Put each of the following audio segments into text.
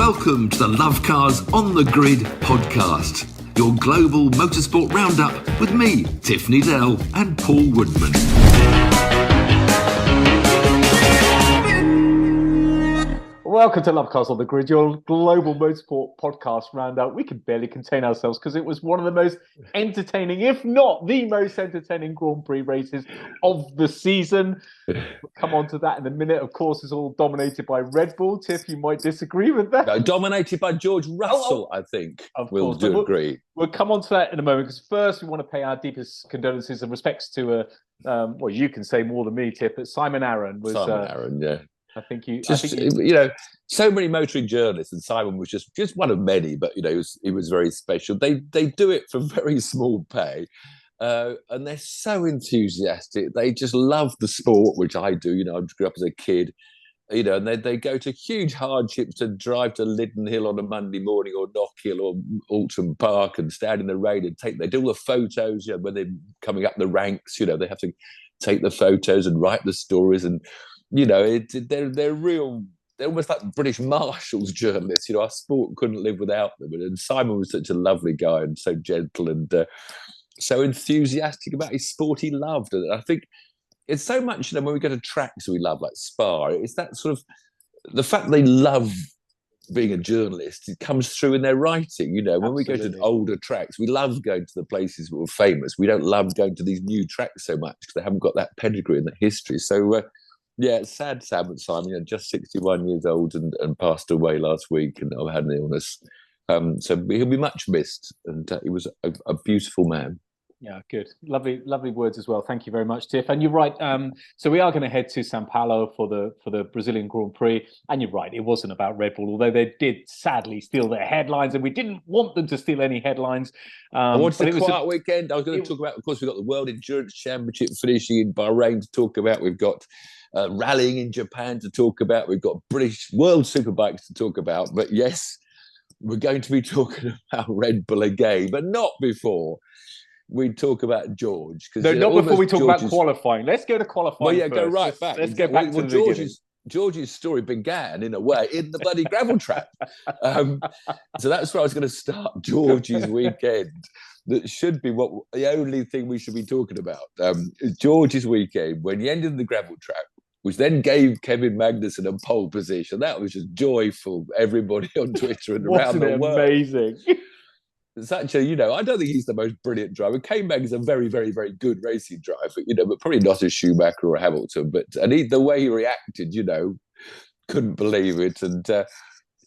Welcome to the Lovecars on the Grid podcast, your global motorsport roundup with me, Tiff Needell, and Paul Woodman. Welcome to Lovecars on the Grid, your global motorsport podcast roundup. We could barely contain ourselves because it was one of the most entertaining, if not the most entertaining Grand Prix races of the season. We'll come on to that in a minute. Of course, it's all dominated by Red Bull. Tiff, you might disagree with that. No, dominated by George Russell, I think. We'll agree. We'll come on to that in a moment, because first we want to pay our deepest condolences and respects to, well, you can say more than me, Tiff, but Simon Arron was... Simon Arron, yeah. I think you, so many motoring journalists, and Simon was just one of many, but he was very special. They do it for very small pay, and they're so enthusiastic. They just love the sport, which I do. I grew up as a kid, and they go to huge hardships to drive to Liddon Hill on a Monday morning, or Knockhill, or Alton Park, and stand in the rain and they do all the photos. When they're coming up the ranks, they have to take the photos and write the stories and. They're real. They're almost like British Marshals journalists. Our sport couldn't live without them. And Simon was such a lovely guy and so gentle and so enthusiastic about his sport he loved. And I think it's so much, when we go to tracks we love, like Spa, it's that sort of the fact they love being a journalist. It comes through in their writing. When Absolutely. We go to older tracks, we love going to the places that were famous. We don't love going to these new tracks so much because they haven't got that pedigree and that history. So. Yeah, it's sad, Simon, just 61 years old and passed away last week and had an illness. So he'll be much missed, and he was a beautiful man. Yeah, good. Lovely words as well. Thank you very much, Tiff. And you're right. So we are going to head to Sao Paolo for the Brazilian Grand Prix. And you're right, it wasn't about Red Bull, although they did sadly steal their headlines, and we didn't want them to steal any headlines. I wanted the quiet weekend. I was going to talk about, of course, we've got the World Endurance Championship finishing in Bahrain to talk about. We've got rallying in Japan to talk about. We've got British World Superbikes to talk about. But yes, we're going to be talking about Red Bull again, but not before we talk about George. No, not before we talk about qualifying. Let's go to qualifying. Well, yeah, first. Go right back. Let's go back to the beginning. George's story began, in a way, in the bloody gravel trap. So that's where I was going to start George's weekend. That should be the only thing we should be talking about. Is George's weekend, when he ended the gravel trap, which then gave Kevin Magnussen a pole position. That was just joyful. Everybody on Twitter and around the world. Amazing. Such I don't think he's the most brilliant driver. K-Mag is a very, very, very good racing driver, but probably not a Schumacher or a Hamilton. The way he reacted, couldn't believe it. And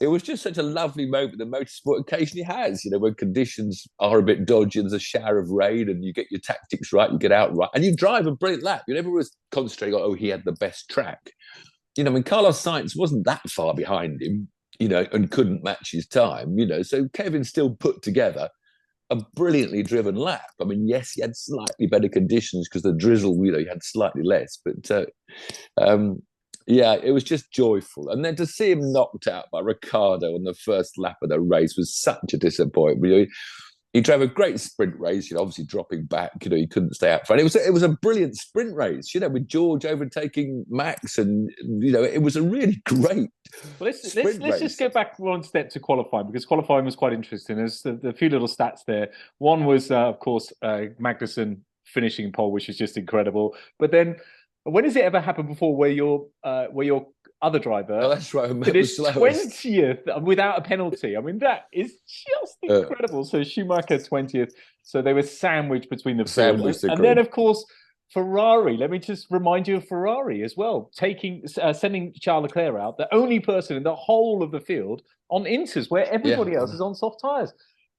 it was just such a lovely moment that motorsport occasionally has, when conditions are a bit dodgy and there's a shower of rain and you get your tactics right, you get out right, and you drive a brilliant lap. You never was concentrating on, he had the best track. Carlos Sainz wasn't that far behind him, and couldn't match his time, So Kevin still put together a brilliantly driven lap. Yes, he had slightly better conditions because the drizzle, he had slightly less, but yeah, it was just joyful. And then to see him knocked out by Ricciardo on the first lap of the race was such a disappointment. He drove a great sprint race, obviously dropping back. He couldn't stay out front. It was a brilliant sprint race, with George overtaking Max, and it was a really great. Well, let's just go back one step to qualifying, because qualifying was quite interesting. There's the few little stats there. One was, of course, Magnussen finishing pole, which is just incredible. But then, when has it ever happened before where your other driver that's right, finished 20th without a penalty? That is just incredible. So Schumacher 20th. So they were sandwiched between the field. And then, of course, Ferrari. Let me just remind you of Ferrari as well, sending Charles Leclerc out, the only person in the whole of the field on inters, where everybody else is on soft tyres.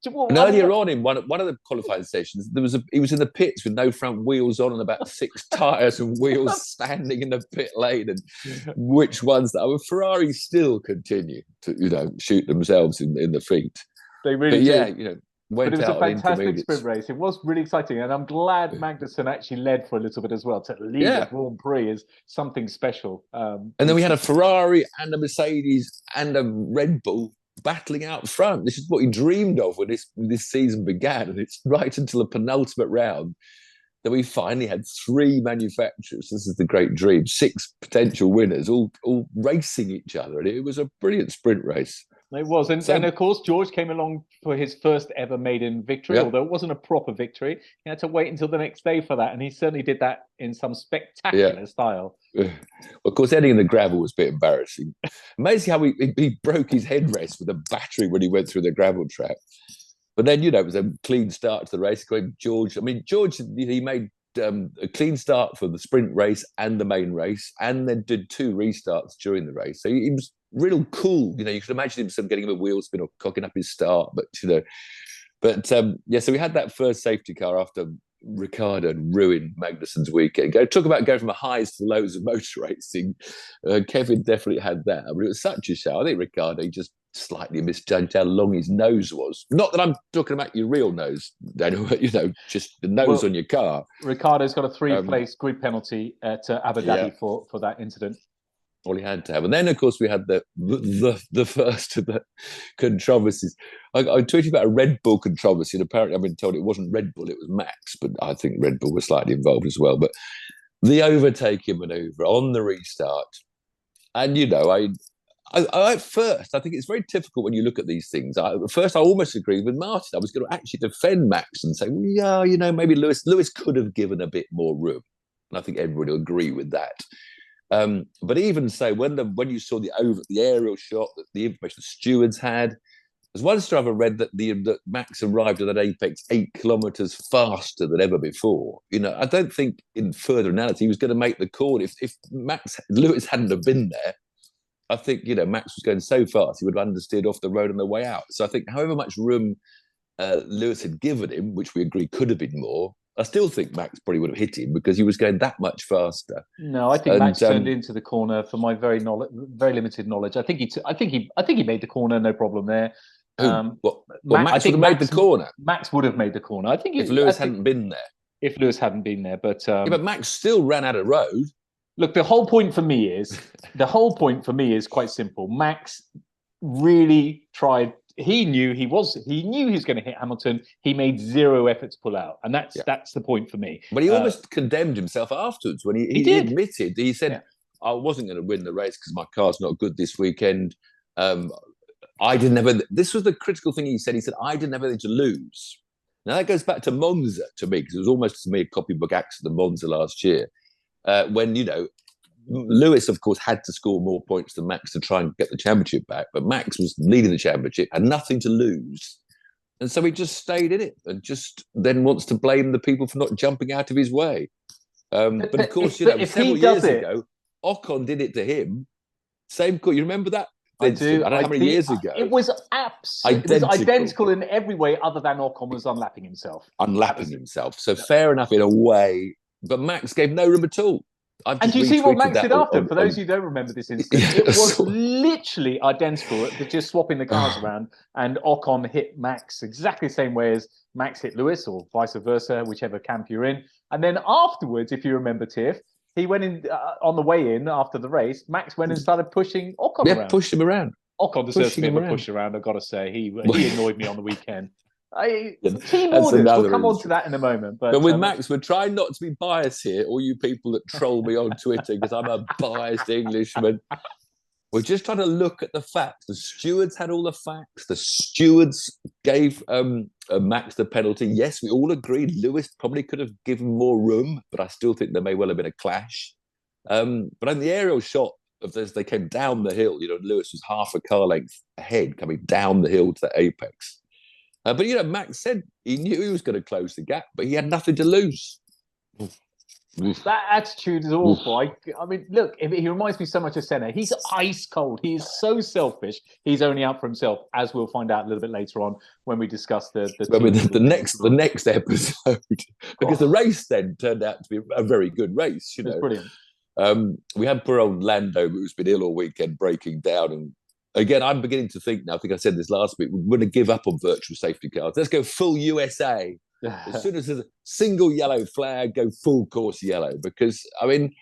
And earlier on in one of the qualifying sessions, he was in the pits with no front wheels on and about 6 tyres and wheels standing in the pit lane, and which ones that Ferrari still continue to shoot themselves in the feet. They really do. But it was a fantastic sprint race. It was really exciting, and I'm glad Magnussen actually led for a little bit as well. To lead the Grand Prix is something special. And then we had a Ferrari and a Mercedes and a Red Bull battling out front. This is what he dreamed of when this season began, and it's right until the penultimate round that we finally had 3 manufacturers. This is the great dream. 6 potential winners, all racing each other, and it was a brilliant sprint race. It was. And of course, George came along for his first ever maiden victory, although it wasn't a proper victory. He had to wait until the next day for that. And he certainly did that in some spectacular style. Well, of course, ending in the gravel was a bit embarrassing. Amazing how he broke his headrest with a battery when he went through the gravel trap. But then, it was a clean start to the race. George, he made a clean start for the sprint race and the main race, and then did 2 restarts during the race. So he was real cool. You could imagine him sort of getting him a wheel spin or cocking up his start. So we had that first safety car after Ricciardo ruined Magnussen's weekend. Talk about going from the highs to the lows of motor racing. Kevin definitely had that. It was such a show. I think Ricciardo just slightly misjudged how long his nose was. Not that I'm talking about your real nose, Daniel, but, just the nose on your car. Ricciardo's got a 3-place grid penalty at Abu Dhabi for that incident. All he had to have. And then, of course, we had the first of the controversies. I tweeted about a Red Bull controversy, and apparently I've been told it wasn't Red Bull, it was Max, but I think Red Bull was slightly involved as well. But the overtaking manoeuvre on the restart, and, at first, I think it's very difficult when you look at these things. At first, I almost agreed with Martin. I was going to actually defend Max and say, well, yeah, maybe Lewis could have given a bit more room. And I think everybody will agree with that. But even so, when you saw the aerial shot, that the information the stewards had, there's one driver read that Max arrived at that apex 8 kilometres faster than ever before. I don't think in further analysis he was going to make the call. If Lewis hadn't have been there, I think, Max was going so fast, he would have understeered off the road on the way out. So I think however much room Lewis had given him, which we agree could have been more, I still think Max probably would have hit him because he was going that much faster. No, I think Max turned into the corner. For my very limited knowledge, I think he made the corner, no problem there. Max would have made the corner. Max would have made the corner. I think if Lewis hadn't been there. If Lewis hadn't been there, but Max still ran out of road. Look, the whole point for me is quite simple. Max really tried. He knew he was going to hit Hamilton. He made 0 effort to pull out, and that's the point for me. But he almost condemned himself afterwards when he admitted. He said, "I wasn't going to win the race because my car's not good this weekend. I didn't have." This was the critical thing he said. He said, "I didn't have anything to lose." Now that goes back to Monza to me, because it was almost to me a copybook accident of Monza last year, when Lewis, of course, had to score more points than Max to try and get the championship back, but Max was leading the championship, had nothing to lose. And so he just stayed in it and just then wants to blame the people for not jumping out of his way. But of course, several years ago, Ocon did it to him. Same call. You remember that? I do. I don't know how many years ago. It was identical in every way other than Ocon was unlapping himself. So fair enough in a way, but Max gave no room at all. And do you see what Max did after? For those who don't remember this instance, it was literally identical, just swapping the cars around, and Ocon hit Max exactly the same way as Max hit Lewis, or vice versa, whichever camp you're in. And then afterwards, if you remember, Tiff, he went in on the way in after the race. Max went and started pushing Ocon around. Pushed him around. Ocon deserves a bit of a push around, I've got to say. He annoyed me on the weekend. Team orders. We'll come on to that in a moment. But with Max, we're trying not to be biased here. All you people that troll me on Twitter because I'm a biased Englishman. We're just trying to look at the facts. The stewards had all the facts. The stewards gave Max the penalty. Yes, we all agreed Lewis probably could have given more room, but I still think there may well have been a clash. But on the aerial shot of this, they came down the hill. Lewis was half a car length ahead coming down the hill to the apex. But, Max said he knew he was going to close the gap, but he had nothing to lose. That attitude is awful. I mean, look, he reminds me so much of Senna. He's ice cold. He is so selfish. He's only out for himself, as we'll find out a little bit later on when we discuss the next episode. Because the race then turned out to be a very good race. It was brilliant. We had poor old Lando, who's been ill all weekend, breaking down. And again, I'm beginning to think now, I think I said this last week, we're going to give up on virtual safety cars. Let's go full USA. As soon as there's a single yellow flag, go full course yellow. Because, I mean,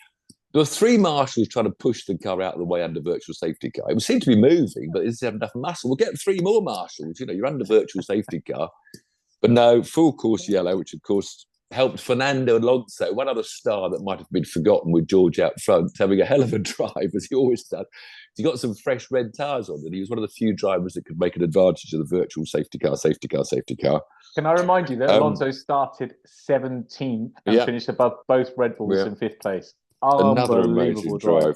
there were 3 marshals trying to push the car out of the way under virtual safety car. It seemed to be moving, but it doesn't have enough muscle. We'll get 3 more marshals. You're under virtual safety car. But no, full course yellow, which, of course, helped Fernando Alonso, one other star that might have been forgotten with George out front, having a hell of a drive, as he always does. He got some fresh red tyres on, and he was one of the few drivers that could make an advantage of the virtual safety car. Can I remind you that Alonso started 17th and finished above both Red Bulls in 5th place? Another amazing drive.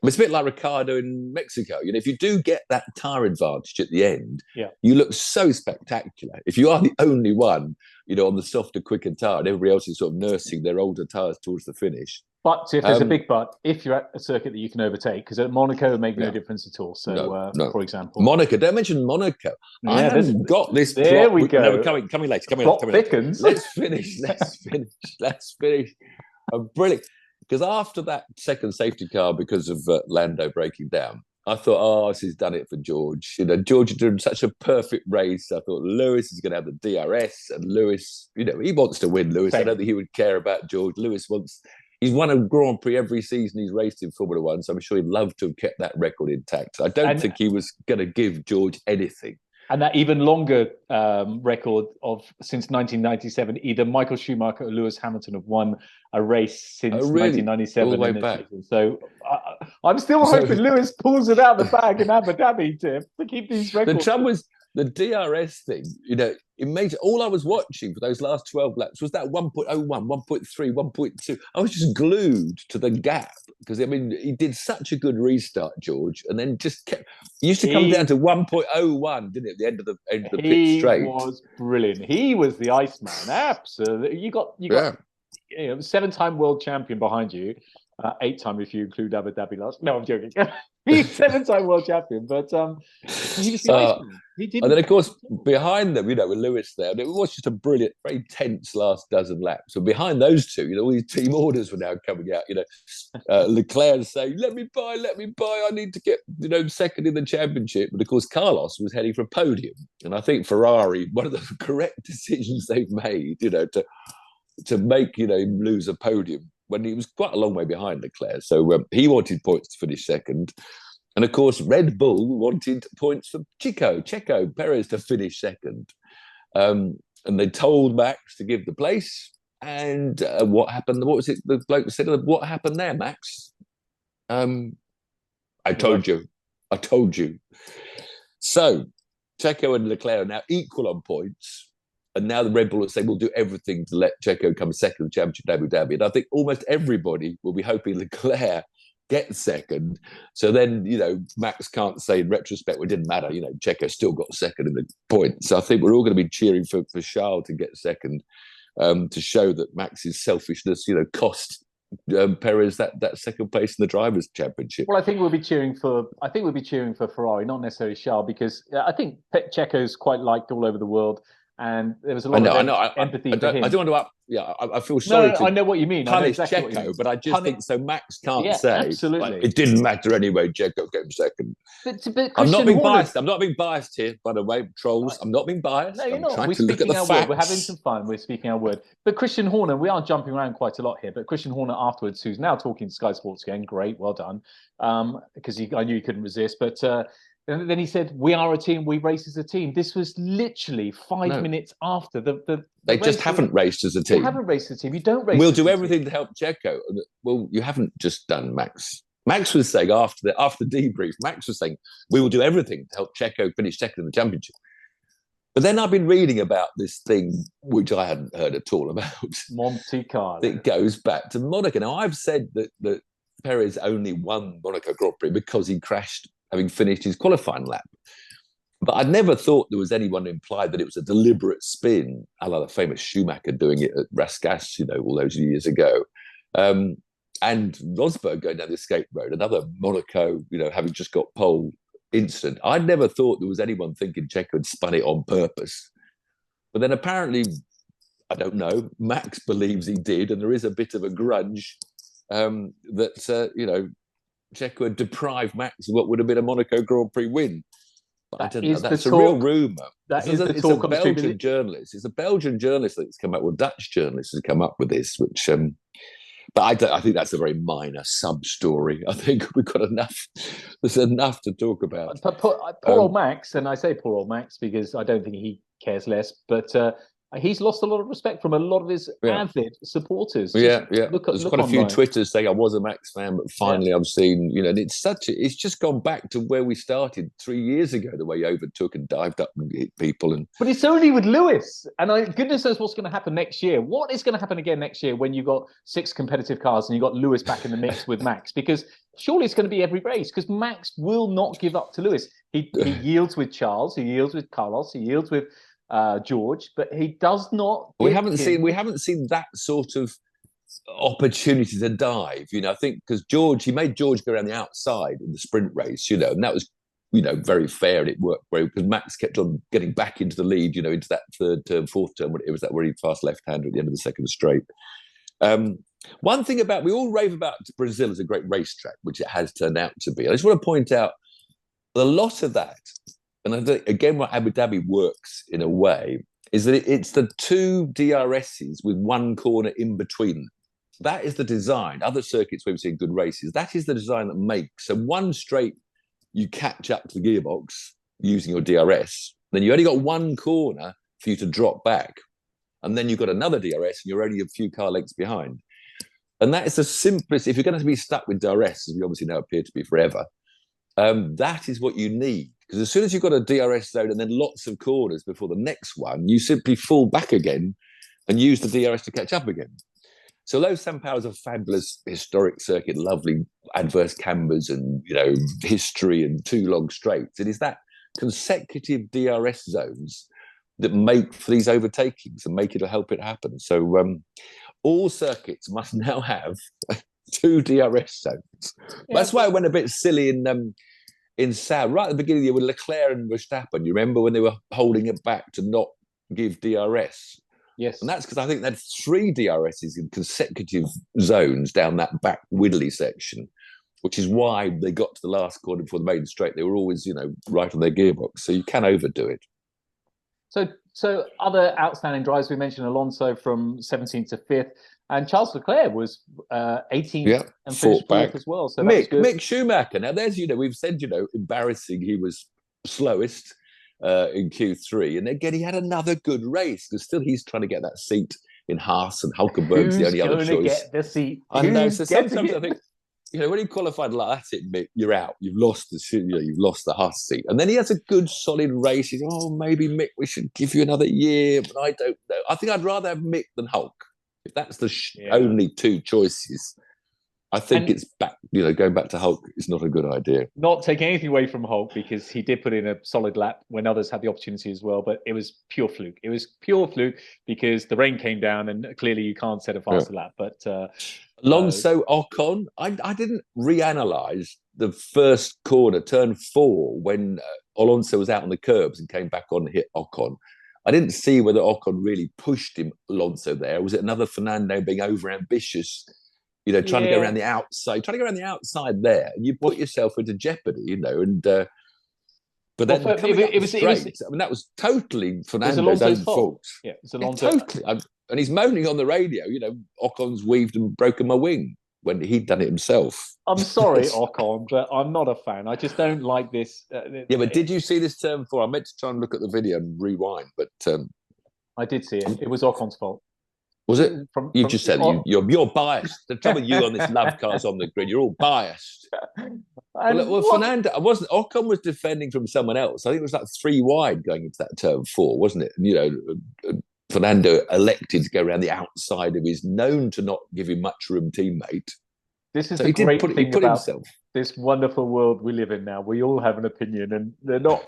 It's a bit like Ricardo in Mexico. If you do get that tyre advantage at the end, you look so spectacular. If you are the only one, on the softer, quicker tyre, and everybody else is sort of nursing their older tyres towards the finish. But if there's a big but, if you're at a circuit that you can overtake, because at Monaco it make no difference at all. So, no. For example, Monaco. Don't mention Monaco. I haven't got this. There we go. No, we're coming later. Thickens. Let's finish. Brilliant. Because after that second safety car, because of Lando breaking down, I thought, this has done it for George. George had done such a perfect race. I thought Lewis is going to have the DRS, and Lewis, he wants to win. Lewis, I don't think he would care about George. He's won a Grand Prix every season he's raced in Formula One, so I'm sure he'd love to have kept that record intact. I don't think he was going to give George anything. And that even longer record of since 1997, either Michael Schumacher or Lewis Hamilton have won a race since 1997. All the way back. Season. So I'm still hoping Lewis pulls it out the bag in Abu Dhabi, Tiff, to keep these records. The trouble was the DRS thing, it made all I was watching for those last 12 laps was that 1.01, 1.3, 1.2. I was just glued to the gap because, he did such a good restart, George, and then just kept. He used to come down to 1.01, didn't it, at the end of the pit straight? He was brilliant. He was the Iceman. Absolutely. You got 7-time world champion behind you. 8-time if you include Abu Dhabi last. No, I'm joking. He's 7-time world champion, but he was the Iceman. And then, of course, behind them, with Lewis there, it was just a brilliant, very tense last dozen laps. So behind those two, all these team orders were now coming out. Leclerc saying, "Let me buy. I need to get, second in the championship." But of course, Carlos was heading for a podium, and I think Ferrari, one of the correct decisions they've made, to make him lose a podium when he was quite a long way behind Leclerc. So he wanted points to finish second. And of course, Red Bull wanted points for Checo Perez to finish second. And they told Max to give the place. And what happened? What was it? The bloke said, "What happened there, Max?" I told you. So Checo and Leclerc are now equal on points. And now the Red Bull will say, "We'll do everything to let Checo come second in the championship Abu Dhabi." And I think almost everybody will be hoping Leclerc gets second. So then, Max can't say in retrospect, well, it didn't matter. Checo still got second in the points. So I think we're all going to be cheering for Charles to get second to show that Max's selfishness, cost Perez that second place in the Drivers' Championship. Well, I think we'll be cheering for Ferrari, not necessarily Charles, because I think Checo's quite liked all over the world. And there was a lot of empathy for him. I don't want to I feel sorry to I know what you mean. punish exactly Checo, but I just think so Max can't say absolutely. It didn't matter anyway, Checo came second. But I'm not being biased. I'm not being biased here, by the way, trolls. I'm not being biased. No, you're not. We're speaking our word. We're having some fun. We're speaking our word. But Christian Horner, we are jumping around quite a lot here, but Christian Horner afterwards, who's now talking to Sky Sports again, great, well done, because I knew he couldn't resist, but and then he said, "We are a team. We race as a team." This was literally 5 minutes after the They just haven't raced as a team. They haven't raced as a team. You don't race. We'll do everything to help Checo. Well, you haven't just done, Max. Max was saying after the debrief, Max was saying, "We will do everything to help Checo finish second in the championship." But then I've been reading about this thing, which I hadn't heard at all about. Monte Carlo. It goes back to Monaco. Now, I've said that Perez only won Monaco Grand Prix because he crashed having finished his qualifying lap. But I never thought there was anyone who implied that it was a deliberate spin, a la the famous Schumacher doing it at Rascasse, all those years ago. And Rosberg going down the escape road, another Monaco, having just got pole incident. I never thought there was anyone thinking Checo had spun it on purpose. But then apparently, I don't know, Max believes he did, and there is a bit of a grunge that, Checo had deprived Max of what would have been a Monaco Grand Prix win. But I don't know. That's a real rumour. It's a Belgian journalist. It's a Belgian journalist that's come up with, Dutch journalists has come up with this, which. But I think that's a very minor sub-story. I think we've got enough. There's enough to talk about. Poor old Max, and I say poor old Max because I don't think he cares less. But He's lost a lot of respect from a lot of his avid supporters. There's quite a few online. Twitters saying I was a Max fan, but finally I've seen, and it's just gone back to where we started 3 years ago, the way he overtook and dived up and hit people. But it's only with Lewis, and goodness knows what's going to happen next year. What is going to happen again next year when you've got 6 competitive cars and you've got Lewis back in the mix with Max? Because surely it's going to be every race, because Max will not give up to Lewis. He yields with Charles, he yields with Carlos, he yields with George, but he does not. We haven't seen that sort of opportunity to dive. I think because he made George go around the outside in the sprint race. And that was very fair, and it worked very, because Max kept on getting back into the lead. Into that third turn, fourth turn, it was that very fast left-hander at the end of the second straight. One thing we all rave about Brazil as a great racetrack, which it has turned out to be. I just want to point out a lot of that. And I think, again, what Abu Dhabi works in a way is that it's the 2 DRSs with 1 corner in between. That is the design. Other circuits where we've seen good races, that is the design that makes. So 1 straight, you catch up to the gearbox using your DRS. Then you only got 1 corner for you to drop back. And then you've got another DRS and you're only a few car lengths behind. And that is the simplest. If you're going to be stuck with DRS, as we obviously now appear to be forever, that is what you need. Because as soon as you've got a DRS zone and then lots of corners before the next one, you simply fall back again and use the DRS to catch up again. So although Sao Paolo is a fabulous historic circuit, lovely adverse cambers and, history and 2 long straights, it is that consecutive DRS zones that make for these overtakings and help it happen. So all circuits must now have 2 DRS zones. That's why I went a bit silly in Sao, right at the beginning of the year with Leclerc and Verstappen. You remember when they were holding it back to not give DRS? Yes. And that's because I think they had 3 DRSs in consecutive zones down that back widdly section, which is why they got to the last corner before the maiden straight. They were always, right on their gearbox. So you can overdo it. So other outstanding drives, we mentioned Alonso from 17th to 5th. And Charles Leclerc was 18th and finished 4th as well. So Mick Schumacher. Now, we've said, embarrassing. He was slowest in Q3. And again, he had another good race, because still he's trying to get that seat in Haas, and Hulkenberg's the only other choice. Who's going to get the seat? I know. So sometimes I think, when he qualified like that's it, Mick, you're out. You've lost the Haas seat. And then he has a good, solid race. He's, maybe Mick, we should give you another year. But I don't know. I think I'd rather have Mick than Hulk. If that's the only 2 choices, I think it's back. Going back to Hulk is not a good idea. Not taking anything away from Hulk, because he did put in a solid lap when others had the opportunity as well. But it was pure fluke. It was pure fluke because the rain came down, and clearly you can't set a faster lap. But Alonso, Ocon, I didn't reanalyze the first corner, turn 4, when Alonso was out on the curbs and came back on and hit Ocon. I didn't see whether Ocon really pushed Alonso there. Was it another Fernando being overambitious, trying to go around the outside? Trying to go around the outside there, and you put yourself into jeopardy, and but then that was totally Fernando's own fault. Yeah, it's Alonso. Totally. And he's moaning on the radio, Ocon's weaved and broken my wing, when he'd done it himself. I'm sorry, Ocon, but I'm not a fan. I just don't like this. But did you see this turn 4? I meant to try and look at the video and rewind, but I did see it. It was Ocon's fault. Was it? You just said you're biased. The trouble with you on this Lovecars on the Grid, you're all biased. Fernando, Ocon was defending from someone else. I think it was like 3 wide going into that turn 4, wasn't it? And, Fernando elected to go around the outside of his known to not give him much room teammate. This is the great thing about this wonderful world we live in now. We all have an opinion, and they're not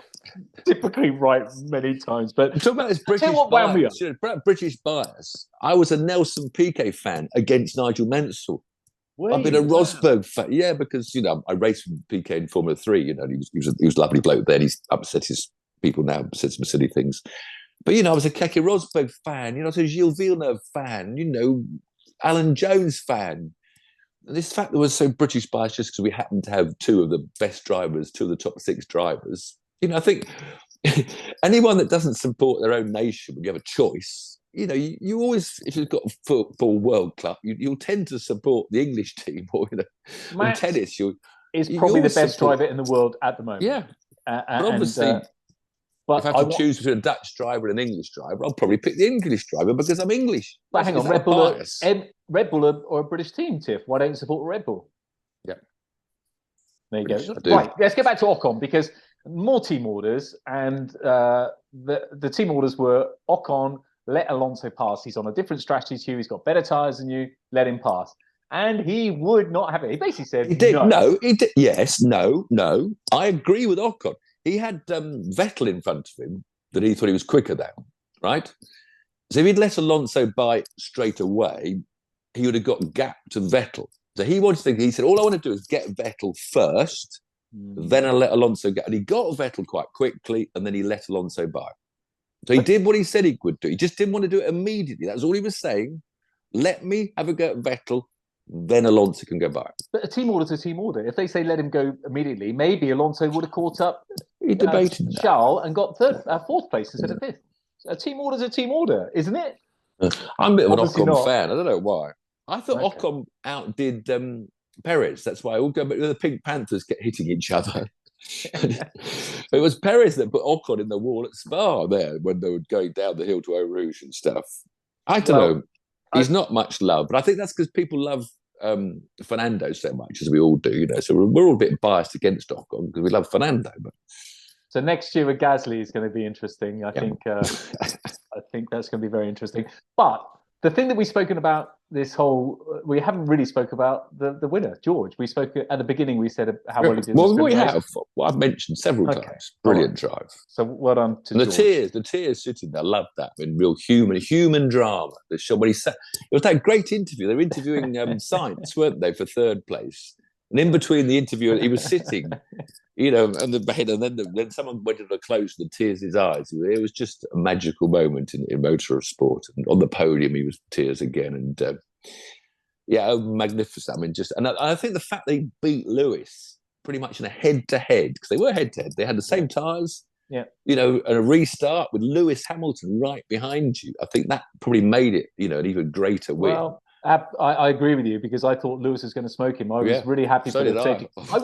typically right many times. But talk about this British bias. I was a Nelson Piquet fan against Nigel Mansell. I've been a Rosberg fan, because I raced with Piquet in Formula 3. And he was a lovely bloke then. He's upset his people now, said some silly things. But, I was a Keke Rosberg fan, I was a Gilles Villeneuve fan, Alan Jones fan. And this fact that was so British biased just because we happened to have 2 of the best drivers, 2 of the top 6 drivers. I think anyone that doesn't support their own nation, when you have a choice, you always, if you've got a football World Cup, you'll tend to support the English team, or, in tennis, is probably the best driver in the world at the moment. Yeah. But obviously... But if I have to choose between a Dutch driver and an English driver, I'll probably pick the English driver because I'm English. But hang on, Red Bull or a British team, Tiff. Why don't you support Red Bull? Yeah. There you go. Right, let's get back to Ocon because more team orders, and the team orders were Ocon, let Alonso pass. He's on a different strategy to you. He's got better tyres than you. Let him pass. And he would not have it. He basically said, he did. No, he did. Yes, no. I agree with Ocon. He had Vettel in front of him that he thought he was quicker than, right? So if he'd let Alonso by straight away, he would have got gap to Vettel. So he said, all I want to do is get Vettel first, then I'll let Alonso go. And he got Vettel quite quickly, and then he let Alonso by. So he did what he said he would do. He just didn't want to do it immediately. That was all he was saying. Let me have a go at Vettel, then Alonso can go by. But a team order is a team order. If they say let him go immediately, maybe Alonso would have caught up he debated Charles and got fourth place instead of fifth. A team order is a team order, isn't it? I'm a bit of an Ocon fan. I don't know why. I thought Ocon outdid Perez. That's why all go back. The Pink Panthers get hitting each other. It was Perez that put Ocon in the wall at Spa there when they were going down the hill to Eau Rouge and stuff. I don't know. He's not much loved, but I think that's because people love Fernando so much, as we all do, So we're all a bit biased against Ocon because we love Fernando. But so next year with Gasly is going to be interesting. I think that's going to be very interesting. But the thing that we've spoken about we haven't really spoke about the winner, George. We spoke at the beginning. We said how well he did. Well, we have. Well, I've mentioned several times. Brilliant drive. So well done to and George. The tears sitting there. I love that. I mean, real human drama. When he sat, it was that great interview. They were interviewing Sainz, weren't they, for third place? And in between the interview, he was sitting, on the bed, and then someone went to the close, the tears in his eyes. It was just a magical moment in motorsport. And on the podium, he was tears again, and magnificent. I mean, and I think the fact they beat Lewis pretty much in a head-to-head, because they were head-to-head, they had the same tyres, and a restart with Lewis Hamilton right behind you. I think that probably made it, an even greater win. Well, I agree with you because I thought Lewis was going to smoke him. I was really happy for the safety. I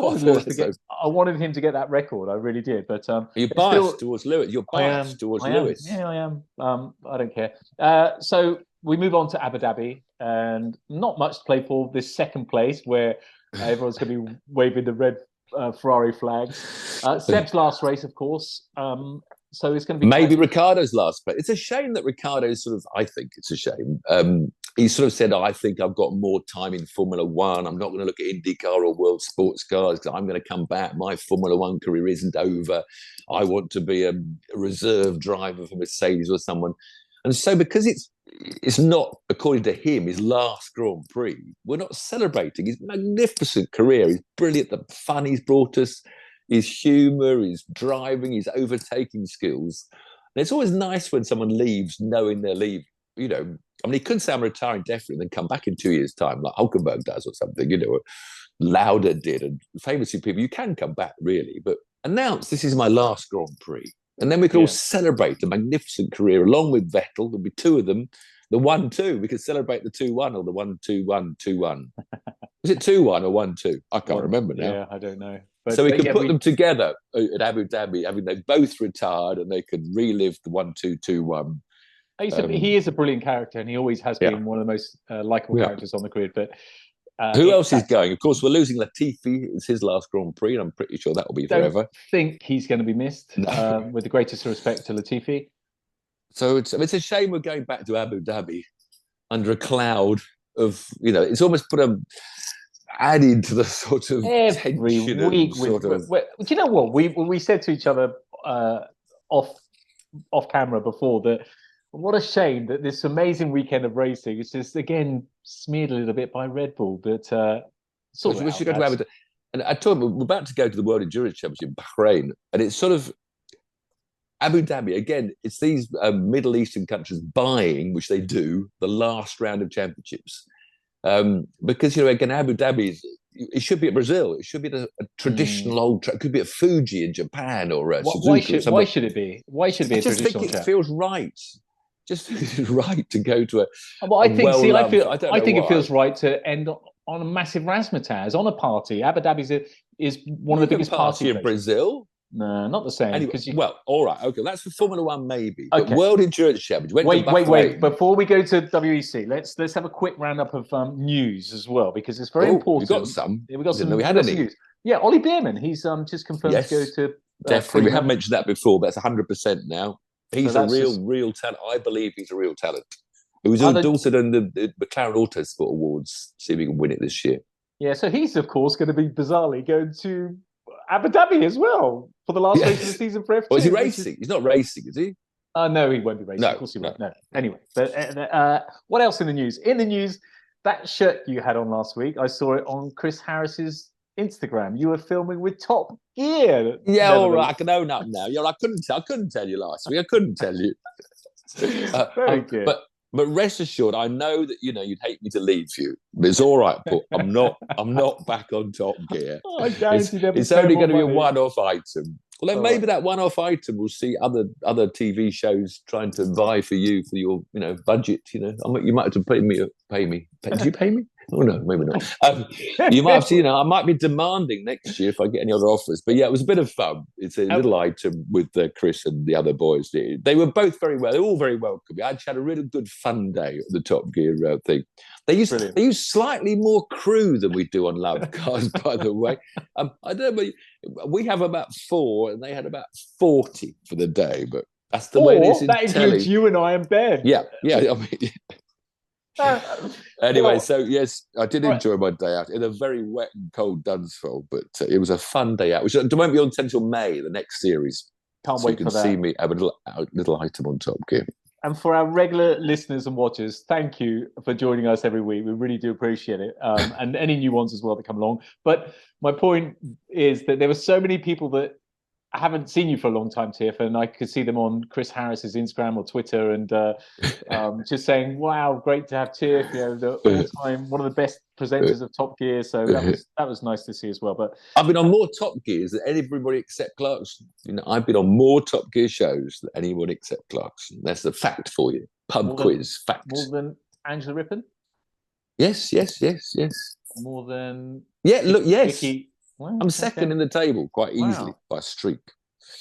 wanted him to get that record. I really did. But you're biased towards Lewis. You're biased towards Lewis. Yeah, I am. I don't care. So we move on to Abu Dhabi, and not much to play for this second place where everyone's going to be waving the red Ferrari flags. Seb's last race, of course. So it's going to be maybe Ricciardo's last place. It's a shame that Ricciardo I think it's a shame. He sort of said, I think I've got more time in Formula One. I'm not going to look at IndyCar or World Sports Cars because I'm going to come back. My Formula One career isn't over. I want to be a reserve driver for Mercedes or someone. And so because it's not, according to him, his last Grand Prix, we're not celebrating his magnificent career. He's brilliant, the fun he's brought us, his humour, his driving, his overtaking skills. And it's always nice when someone leaves knowing they're leaving. I mean, he could say I'm retiring definitely and then come back in 2 years' time, like Hulkenberg does or something, or Lauda did. And famously, people, you can come back, really, but announce this is my last Grand Prix. And then we can all celebrate a magnificent career along with Vettel. There'll be two of them. The 1-2, we could celebrate the 2-1 or the 1-2-1, 2-1. Was it 2-1 or 1-2? I can't remember now. Yeah, I don't know. But, so we could put them together at Abu Dhabi, having they both retired, and they could relive the 1-2, 2-1. He is a brilliant character, and he always has been one of the most likable characters on the grid. But who else is going? Of course, we're losing Latifi. It's his last Grand Prix, and I'm pretty sure that will be forever. I think he's going to be missed, with the greatest respect to Latifi. So it's a shame we're going back to Abu Dhabi under a cloud of, it's almost added to the sort of every week. Do you know what? We said to each other off camera before that. What a shame that this amazing weekend of racing is just again smeared a little bit by Red Bull. But we should go to Abu Dhabi. And I told him we're about to go to the World Endurance Championship in Bahrain, and it's sort of Abu Dhabi again. It's these Middle Eastern countries buying, which they do, the last round of championships, because again Abu Dhabi it should be at Brazil. It should be a traditional old track. It could be at Fuji in Japan or Suzuka. Why should it be? Why should it be a traditional track? I just think it feels right. Just feels right to go to a. Well, I think. I think it feels right to end on a massive razzmatazz on a party. Abu Dhabi is one of the biggest parties in Brazil. No, not the same. Anyway, well, all right, okay, that's for Formula One maybe. But Okay. World Endurance Championship. Wait. Before we go to WEC, let's have a quick roundup of news as well, because it's very important. We got some. Yeah, we got some. We had any news. Yeah, Ollie Beerman. He's just confirmed to go to. Definitely, we have mentioned that before. But it's 100% now. He's a real talent. I believe he's a real talent. He was also done the McLaren Autosport Awards. See if he can win it this year. Yeah, so he's of course going to be bizarrely going to Abu Dhabi as well for the last race of the season for F2. Well, is he racing? He's not racing, is he? No, he won't be racing. No, of course he won't. No. Anyway, but what else in the news? In the news, that shirt you had on last week, I saw it on Chris Harris's Instagram. You were filming with Top Gear. Yeah, all right. I can own up now. I couldn't tell you last week. I couldn't tell you. Very good. But rest assured, I know that you'd hate me to leave you. But it's all right, Paul. I'm not back on Top Gear. It's only going to be a one-off item. Well, then maybe that one-off item will see other TV shows trying to vie for you for your budget. You might have to pay me. Did you pay me? Oh no, maybe not. You might have to. I might be demanding next year if I get any other offers. But yeah, it was a bit of fun. It's a little item with Chris and the other boys. They were both very well. They were all very welcome. I had a really good fun day at the Top Gear thing. They use slightly more crew than we do on Lovecars, by the way. I don't know. We have about 4, and they had about 40 for the day. But that's the way it is. That includes you and I and Ben. Yeah. I mean. Anyway, so yes, I did enjoy my day out in a very wet and cold Dunsfold, but it was a fun day out, which won't be on until May, the next series. Can't wait for that. So you can see me have a little item on Top Gear. And for our regular listeners and watchers, thank you for joining us every week. We really do appreciate it. And any new ones as well that come along. But my point is that there were so many people that I haven't seen you for a long time, Tiff, and I could see them on Chris Harris's Instagram or Twitter, and just saying, "Wow, great to have Tiff." The all-time one of the best presenters of Top Gear. So that was nice to see as well. But I've been on more Top Gears than everybody except Clarkson. I've been on more Top Gear shows than anyone except Clarkson. That's a fact for you. Quiz fact. More than Angela Rippon? Yes. More than yes. Vicky. Wow, I'm second in the table quite easily by a streak.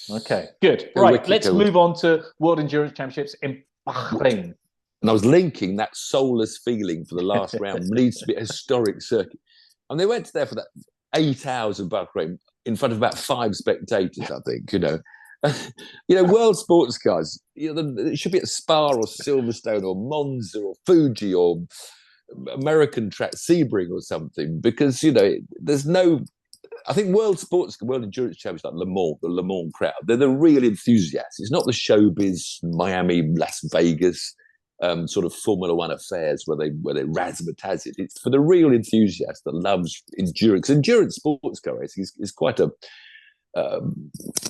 Okay, good. Right, let's move on to World Endurance Championships in Bahrain. And I was linking that soulless feeling for the last round needs to be a historic circuit. And they went there for that 8 hours of Bahrain in front of about 5 spectators, I think, world sports cars, it should be at Spa or Silverstone or Monza or Fuji or American track, Sebring or something, because, there's no... I think World Endurance Championships like the Le Mans crowd, they're the real enthusiasts. It's not the showbiz, Miami, Las Vegas, sort of Formula One affairs where they razzmatazz it. It's for the real enthusiast that loves endurance. Endurance sports car racing is quite a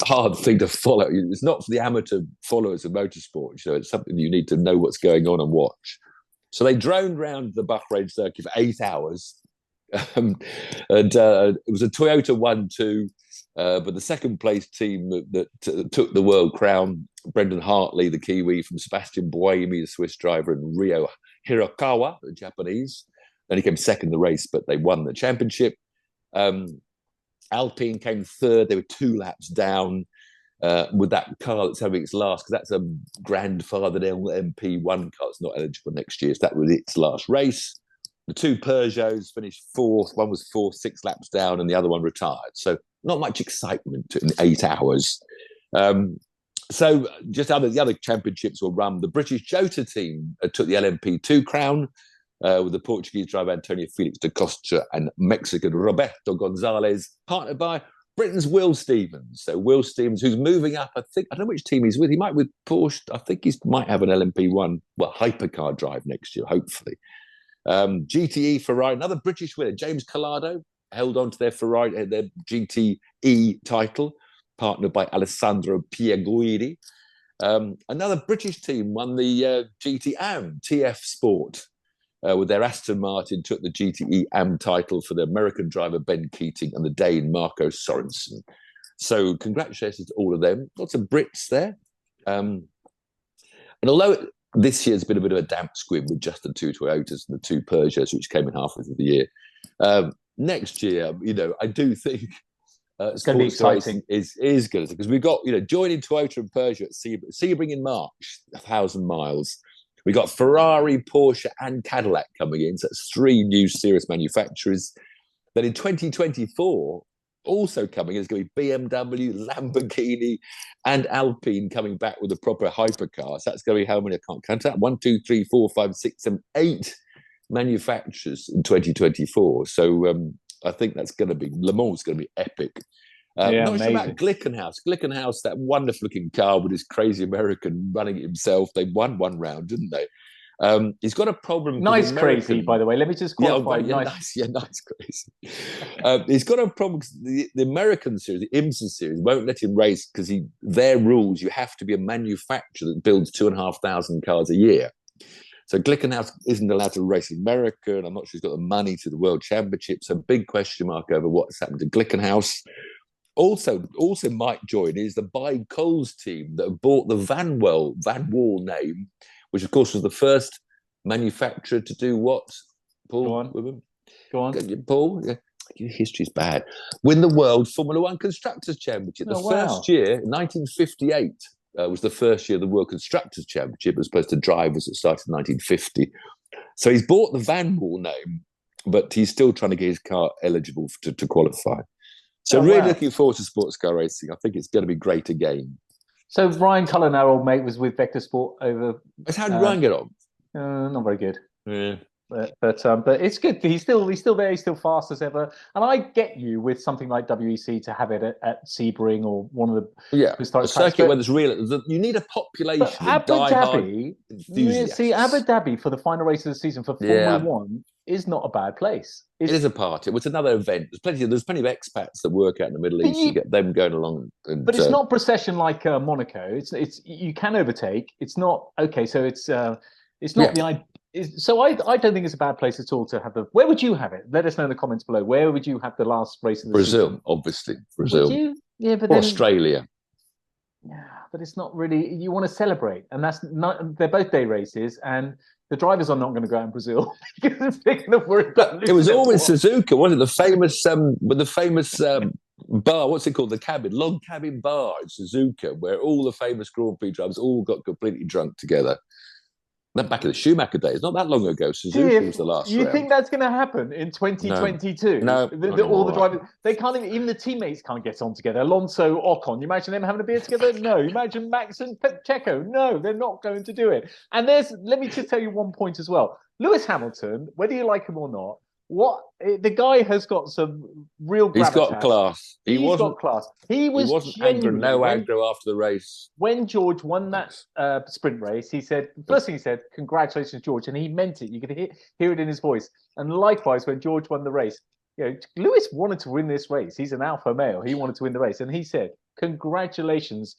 hard thing to follow. It's not for the amateur followers of motorsport. It's something you need to know what's going on and watch. So they droned around the Bahrain circuit for 8 hours. And it was a Toyota 1-2, but the second place team that took the world crown, Brendan Hartley, the Kiwi, from Sebastian Buemi, the Swiss driver, and Ryo Hirakawa, the Japanese. Then he came second in the race, but they won the championship. Alpine came third. They were 2 laps down with that car that's having its last, because that's a grandfathered LMP1 car. It's not eligible next year. So that was its last race. The 2 Peugeots finished 4th. One was 4th, 6 laps down, and the other one retired. So not much excitement in 8 hours. So just the other championships were run. The British Jota team took the LMP2 crown with the Portuguese driver Antonio Felix da Costa and Mexican Roberto Gonzalez, partnered by Britain's Will Stevens. So Will Stevens, who's moving up, I don't know which team he's with. He might with Porsche. I think he might have an LMP1, hypercar drive next year, hopefully. GTE Ferrari, another British winner, James Collado, held on to their Ferrari, their GTE title, partnered by Alessandro Piaguidi. Another British team won the GT AM TF Sport with their Aston Martin, took the GTE AM title for the American driver Ben Keating and the Dane Marco Sorensen. So congratulations to all of them. Lots of Brits there. And although this year's been a bit of a damp squib with just the 2 Toyotas and the 2 Peugeots, which came in halfway through the year. Next year, I do think It's going to be exciting. Is good because we've got joining Toyota and Peugeot at Sebring in March, 1,000 miles. We got Ferrari, Porsche, and Cadillac coming in. So that's 3 new serious manufacturers. Then in 2024, also coming is going to be BMW, Lamborghini, and Alpine coming back with a proper hypercar. So that's going to be how many? I can't count that. 1, 2, 3, 4, 5, 6, 7, 8 manufacturers in 2024. So I think that's going to be Le Mans is going to be epic. Not sure about Glickenhaus. Glickenhaus, that wonderful-looking car with his crazy American running it himself. They won 1 round, didn't they? He's got a problem. Nice crazy, by the way. Let me just qualify. Nice crazy. He's got a problem because the American series, the IMSA series, won't let him race because their rules, you have to be a manufacturer that builds 2,500 cars a year. So Glickenhaus isn't allowed to race in America, and I'm not sure he's got the money to the World Championship. So big question mark over what's happened to Glickenhaus. Also might join is the By Coles team that have bought the Van Wall name, which of course was the first manufacturer to do what? Paul? Go on. Paul? Yeah. Your history's bad. Win the World Formula One Constructors' Championship. First year, 1958, was the first year of the World Constructors' Championship as opposed to drivers that started in 1950. So he's bought the Van Wall name, but he's still trying to get his car eligible to qualify. So looking forward to sports car racing. I think it's going to be great again. So Ryan Cullen, our old mate, was with Vector Sport over. How did Ryan get on? Not very good. Yeah. But it's good. He's still there. He's still fast as ever. And I get you with something like WEC to have it at Sebring or one of the historic circuit where there's real. You need a population. Abu Dhabi, Abu Dhabi for the final race of the season for Formula One is not a bad place. It is a party. It's another event. There's plenty of expats that work out in the Middle East. You get them going along. But it's not procession like Monaco. It's you can overtake. It's not okay. So it's not the idea. So I don't think it's a bad place at all to have the. Where would you have it? Let us know in the comments below. Where would you have the last race of the season? Obviously. Brazil. Would you? Yeah, but or Australia. Yeah, but it's not really. You want to celebrate, and that's not. They're both day races, and the drivers are not going to go out in Brazil because they're going to worry about. It was always Suzuka, wasn't it? The famous bar. What's it called? The cabin, log cabin bar in Suzuka, where all the famous Grand Prix drivers all got completely drunk together. That back in the Schumacher days, not that long ago. Suzuka was the last. You think that's going to happen in 2022? No. All the drivers, they can't even the teammates can't get on together. Alonso, Ocon, you imagine them having a beer together? No. You imagine Max and Checo? No, they're not going to do it. And let me just tell you one point as well. Lewis Hamilton, whether you like him or not, the guy has got some real gravitas. He's got class. He's got class. He wasn't aggro after the race. When George won that sprint race, he said, first thing he said, "Congratulations, George," and he meant it. You could hear it in his voice. And likewise, when George won the race, Lewis wanted to win this race. He's an alpha male. He wanted to win the race, and he said, "Congratulations,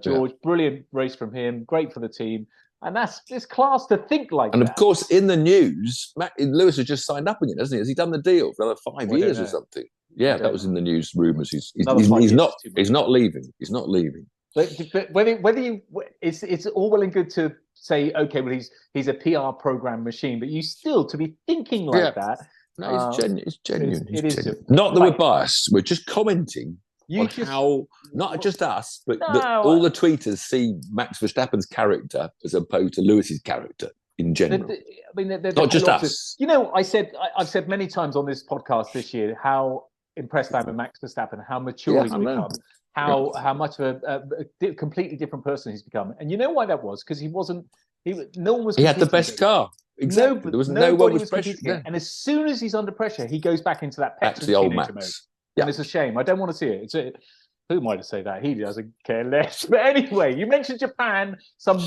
George! Yeah. Brilliant race from him. Great for the team." And it's class to think like that. And of course, in the news, Lewis has just signed up again, hasn't he? Has he done the deal for another 5 years or something? Yeah, that was in the news rumours. He's not leaving. He's not leaving. But whether it's all well and good to say, okay, well he's a PR program machine, but you still to be thinking like that. No, it's genuine. It is genuine. Not that we're biased. We're just commenting. How not just us, but all the tweeters see Max Verstappen's character as opposed to Lewis's character in general. Not just us. I've said many times on this podcast this year how impressed I am with Max Verstappen, how mature he's become, how much of a completely different person he's become. And you know why that was? Because no one was. He had the best car. Exactly. There was no one was pressure. Yeah. And as soon as he's under pressure, he goes back into that back to the old Max. Mode. Yeah. And it's a shame. I don't want to see it. Who am I to say that? He doesn't care less. But anyway, you mentioned Japan. Some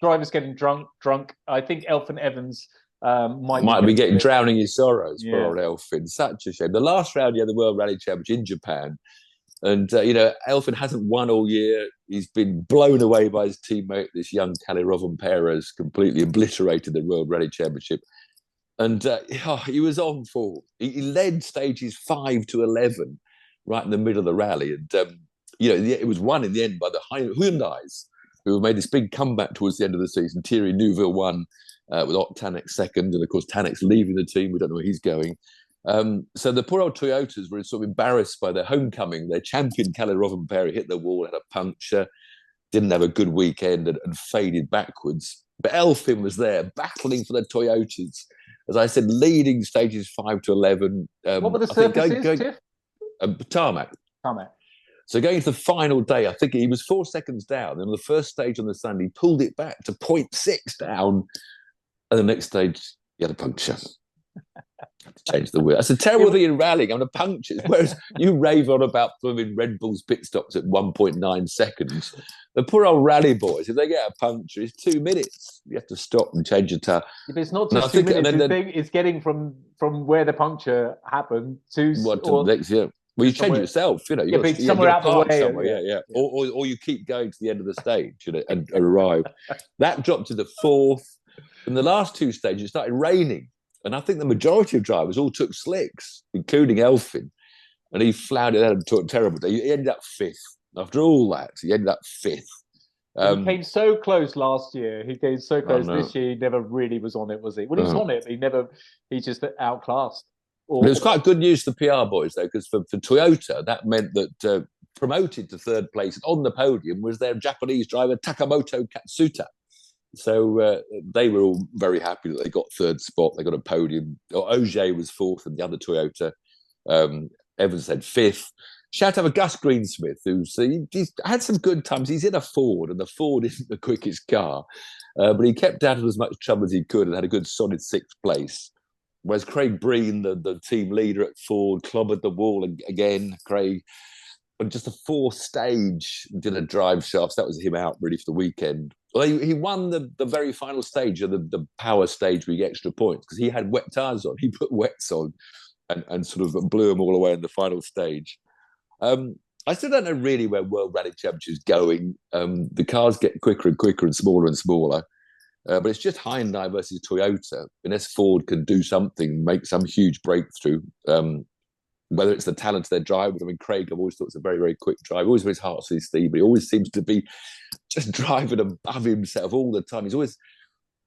drivers getting drunk. I think Elfyn Evans might be getting drowning in sorrows. Poor old Elfyn. Such a shame. The last round, he had the World Rally Championship in Japan. And, Elfyn hasn't won all year. He's been blown away by his teammate, this young Calirovan Perez, completely obliterated the World Rally Championship. And he was on form. He led stages 5 to 11 right in the middle of the rally. And, it was won in the end by the Hyundais, who made this big comeback towards the end of the season. Thierry Neuville won with Tanek second. And, of course, Tanek's leaving the team. We don't know where he's going. So the poor old Toyotas were sort of embarrassed by their homecoming. Their champion, Kalle Rovanperä, hit the wall, had a puncture, didn't have a good weekend and faded backwards. But Alpine was there, battling for the Toyotas. As I said, leading stages 5 to 11. What were the surfaces, Tiff? Tarmac. So going into the final day, I think he was 4 seconds down. And on the first stage on the Sunday, he pulled it back to 0.6 down. And the next stage, he had a puncture. Change the wheel. That's a terrible thing in rallying. I'm a puncture. Whereas you rave on about them in Red Bull's pit stops at 1.9 seconds. The poor old rally boys, if they get a puncture, it's 2 minutes. You have to stop and change your tire. If it's not just 2 minutes, it's getting from where the puncture happened to the next, yeah. Well, you change it yourself, you know. Yeah, but somewhere out the way. Somewhere, yeah. Or you keep going to the end of the stage, you know, and arrive. That dropped to the 4th. In the last 2 stages, it started raining. And I think the majority of drivers all took slicks, including Elfin. And he floundered out and took a terrible day. He ended up 5th. After all that, he ended up 5th. He came so close last year. He came so close this year. He never really was on it, was he? Well, he was on it. He just outclassed. But it was quite good news for the PR boys, though, because for Toyota, that meant that promoted to 3rd place on the podium was their Japanese driver, Takamoto Katsuta. So they were all very happy that they got 3rd spot. They got a podium. Ogier was 4th and the other Toyota. Evans had 5th. Shout out to Gus Greensmith, he's had some good times. He's in a Ford, and the Ford isn't the quickest car. But he kept out of as much trouble as he could and had a good solid 6th place. Whereas Craig Breen, the team leader at Ford, clobbered the wall again. Craig, on just a 4th stage, did a drive shaft. So that was him out really for the weekend. Well, he won the very final stage of the power stage where you get extra points because he had wet tyres on. He put wets on and sort of blew them all away in the final stage. I still don't know really where World Rally Championship is going. The cars get quicker and quicker and smaller. But it's just Hyundai versus Toyota. Unless Ford can do something, make some huge breakthrough, whether it's the talent of their drivers. I mean, Craig, I've always thought it's a very, very quick driver. Always his heart to his sleeve, but he always seems to be just driving above himself all the time. He's always,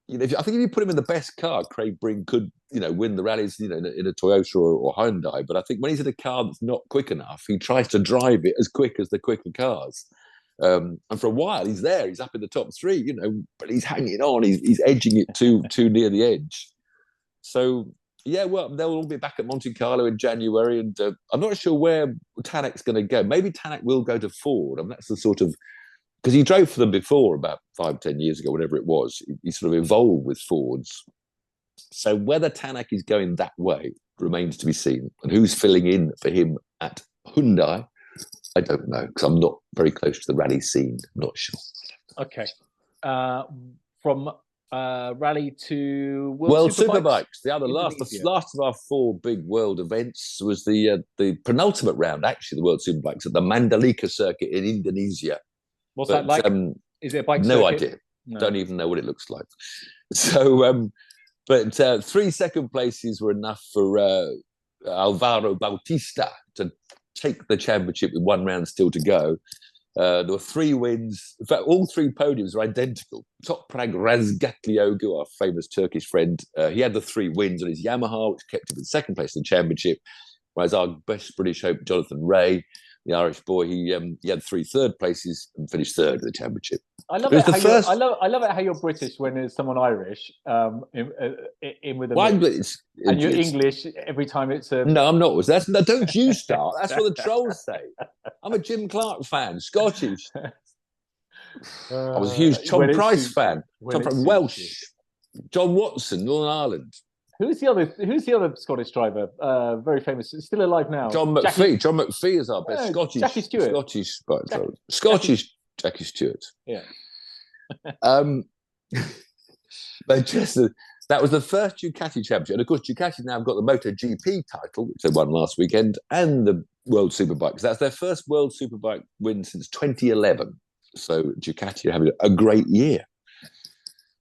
I think if you put him in the best car, Craig Breen could, win the rallies, in a Toyota or Hyundai. But I think when he's in a car that's not quick enough, he tries to drive it as quick as the quicker cars. And for a while, he's there. He's up in the top 3, but he's hanging on. He's edging it too near the edge. So, yeah, well, they'll all be back at Monte Carlo in January. And I'm not sure where Tanak's going to go. Maybe Tanak will go to Ford. I mean, that's the sort of... Because he drove for them before, about 5-10 years ago, whatever it was. He sort of evolved with Fords. So whether Tanak is going that way remains to be seen. And who's filling in for him at Hyundai, I don't know, because I'm not very close to the rally scene. I'm not sure. Okay. From rally to World Superbikes. The last of our 4 big world events was the penultimate round, actually, the World Superbikes at the Mandalika circuit in Indonesia. What's that like? Is it a bike circuit? No idea. No. Don't even know what it looks like. So, but 3 second places were enough for Alvaro Bautista to take the championship with 1 round still to go. There were 3 wins. In fact, all 3 podiums are identical. Toprak Razgatlioglu, our famous Turkish friend, he had the 3 wins on his Yamaha, which kept him in 2nd place in the championship. Whereas our best British hope, Jonathan Ray, the Irish boy, he had 3 third places and finished 3rd in the championship. I love it. I love it how you're British when there's someone Irish in with a mix. And you're English every time it's a... No, I'm not. Don't you start. That's what the trolls say. I'm a Jim Clark fan, Scottish. I was a huge Tom Price fan. Tom Price, Welsh. John Watson, Northern Ireland. Who's the other Scottish driver? Very famous. Still alive now. John McPhee. John McPhee is our best Scottish. Jackie Stewart. Scottish Jackie Stewart. Yeah. But just that was the first Ducati championship, and of course Ducati now have got the MotoGP title, which they won last weekend, and the World Superbike. That's their first World Superbike win since 2011. So Ducati are having a great year.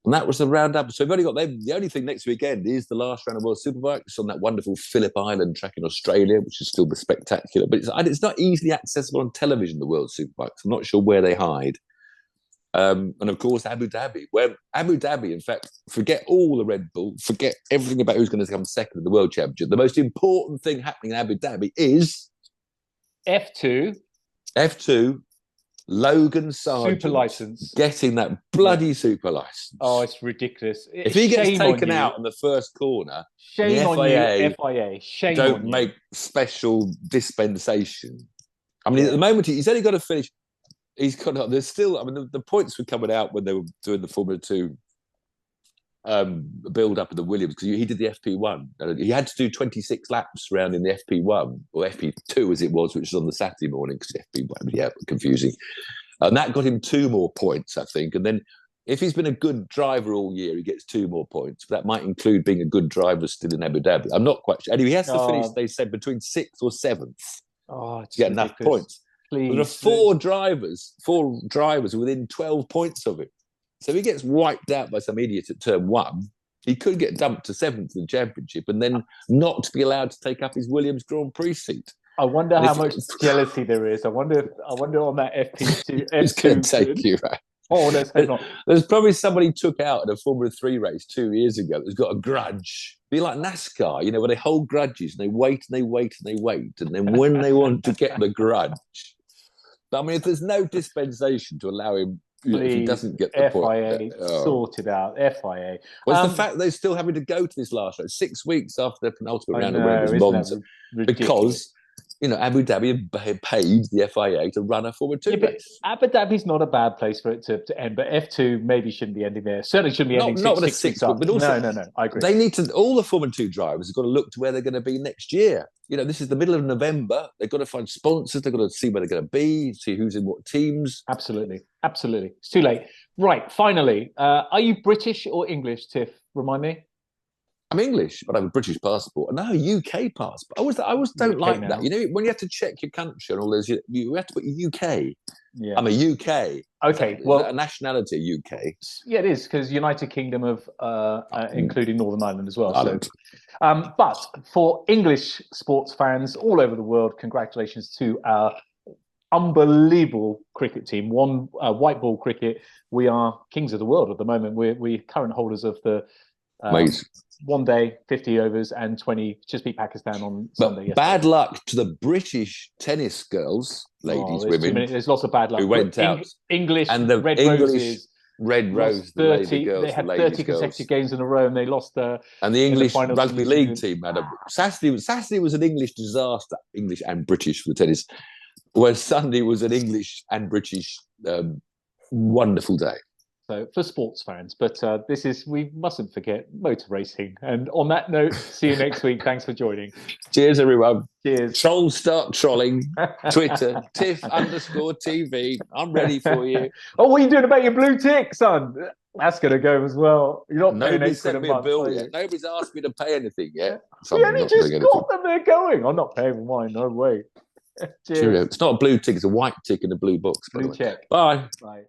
And that was the roundup. So we've only got them. The only thing next weekend is the last round of World Superbikes on that wonderful Phillip Island track in Australia, which is still spectacular. But it's not easily accessible on television, the World Superbikes. I'm not sure where they hide. And of course, Abu Dhabi, where Abu Dhabi, in fact, forget all the Red Bull, forget everything about who's going to come second in the World Championship. The most important thing happening in Abu Dhabi is F2, Logan Sargent super license, getting that bloody super license. Oh, it's ridiculous. If he gets taken out in the first corner, shame on you, FIA. Shame on you. Don't make special dispensation. I mean, at the moment, he's only got to finish. He's got. There's still. I mean, the points were coming out when they were doing the Formula 2 build up of the Williams, because he did the FP1. He had to do 26 laps around in the FP1 or FP2 as it was, which was on the Saturday morning, because FP1, confusing. And that got him 2 more points, I think. And then if he's been a good driver all year, he gets 2 more points. That might include being a good driver still in Abu Dhabi. I'm not quite sure. Anyway, he has to finish, they said, between 6th or 7th to get enough points. There are 4 drivers within 12 points of him. So if he gets wiped out by some idiot at turn 1, he could get dumped to 7th in the championship and then not be allowed to take up his Williams Grand Prix seat. I wonder how much jealousy there is. I wonder on that FP2. It's going to take you out. Oh, there's probably somebody took out at a Formula 3 race 2 years ago who's got a grudge. Be like NASCAR, where they hold grudges and they wait and they wait and they wait. And then when they want to get the grudge. But I mean, if there's no dispensation to allow him, if he doesn't get the FIA, sorted out, FIA. Well, it's the fact that they're still having to go to this last race 6 weeks after their penultimate round of Williams Monza, because Abu Dhabi had paid the FIA to run a Formula 2 race. Abu Dhabi's not a bad place for it to end, but F2 maybe shouldn't be ending there. Certainly shouldn't be ending not with a 6 6, but also no, I agree. They need to. All the Formula 2 drivers have got to look to where they're going to be next year. This is the middle of November. They've got to find sponsors. They've got to see where they're going to be, see who's in what teams. Absolutely. It's too late. Right. Finally, are you British or English, Tiff? Remind me. I'm English, but I have a British passport and now a UK passport. I always don't like that. When you have to check your country and all those, you have to put UK. Yeah. I'm a UK. Okay, well, a nationality UK. Yeah, it is, because United Kingdom of including Northern Ireland as well. So, but for English sports fans all over the world, congratulations to our unbelievable cricket team. One white ball cricket. We are kings of the world at the moment. We're current holders of the. One day, 50 overs and 20, just beat Pakistan on Sunday. Yesterday. Bad luck to the British tennis girls, ladies, women. There's lots of bad luck. Who went out. English and the Red Roses. Red Rose, 30, the lady girls, they had the 30 consecutive games in a row and they lost. And the English rugby league team had Saturday was an English disaster, English and British for the tennis, whereas Sunday was an English and British wonderful day. So for sports fans, but we mustn't forget motor racing. And on that note, see you next week. Thanks for joining. Cheers, everyone. Cheers. Trolls start trolling. Twitter, Tiff_TV. I'm ready for you. Oh, what are you doing about your blue tick, son? That's going to go as well. You're not paying Nobody's sent me a bill yet. Nobody's asked me to pay anything yet. So we only just got them. They're going. I'm not paying for mine. No way. Cheers. Cheerio. It's not a blue tick. It's a white tick in a blue box. Blue check. Bye. Bye.